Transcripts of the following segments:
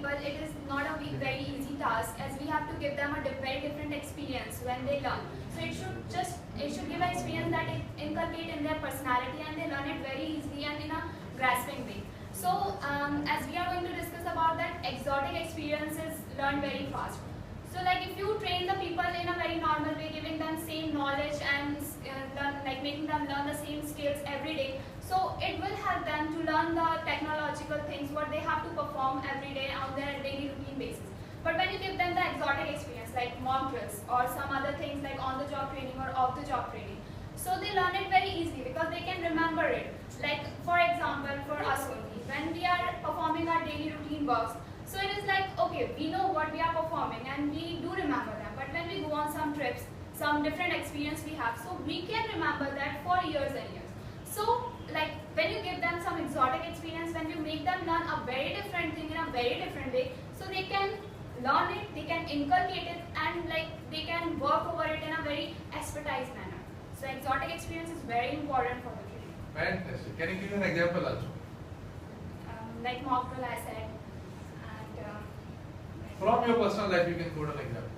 people, it is not a very easy task, as we have to give them a very different experience when they learn. So it should give an experience that it inculcate in their personality, and they learn it very easily and in a grasping way. So as we are going to discuss about that, exotic experiences learn very fast. So like if you train the people in a very normal way, giving them same knowledge and making them learn the same skills every day, so it will help them to learn the technological things what they have to perform every day on their daily routine basis. But when you give them the exotic experience like mock drills or some other things like on the job training or off the job training, so they learn it very easily because they can remember it. Like for example, for us only, when we are performing our daily routine works, so it is like, okay, we know what we are performing and we do remember them. But when we go on some trips, some different experience we have, so we can remember that for years and years. So like when you give them some exotic experience, when you make them learn a very different thing in a very different way, so they can learn it, they can inculcate it, and like they can work over it in a very expertise manner. So exotic experience is very important for the training. Fantastic. Can you give an example also? Like mock drill I said. From your personal life, you can quote an example.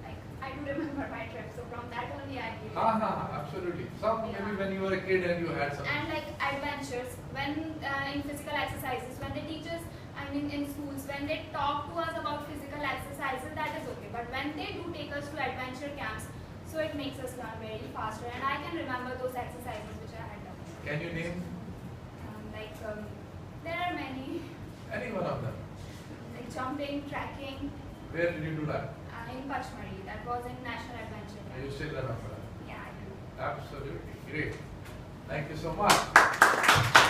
Like I do remember my trip, so from that only I give. Absolutely. Maybe when you were a kid and you had some. And like adventures, when in physical exercises, when they teach us, I mean in schools, when they talk to us about physical exercises, that is okay. But when they do take us to adventure camps, so it makes us learn very faster. And I can remember those exercises which I had done. Can you name? There are many. Any one of them. Like jumping, trekking. Where did you do that? In Pachmari. That was in National Adventure Camp. You still remember that? Yeah, I do. Absolutely. Great. Thank you so much.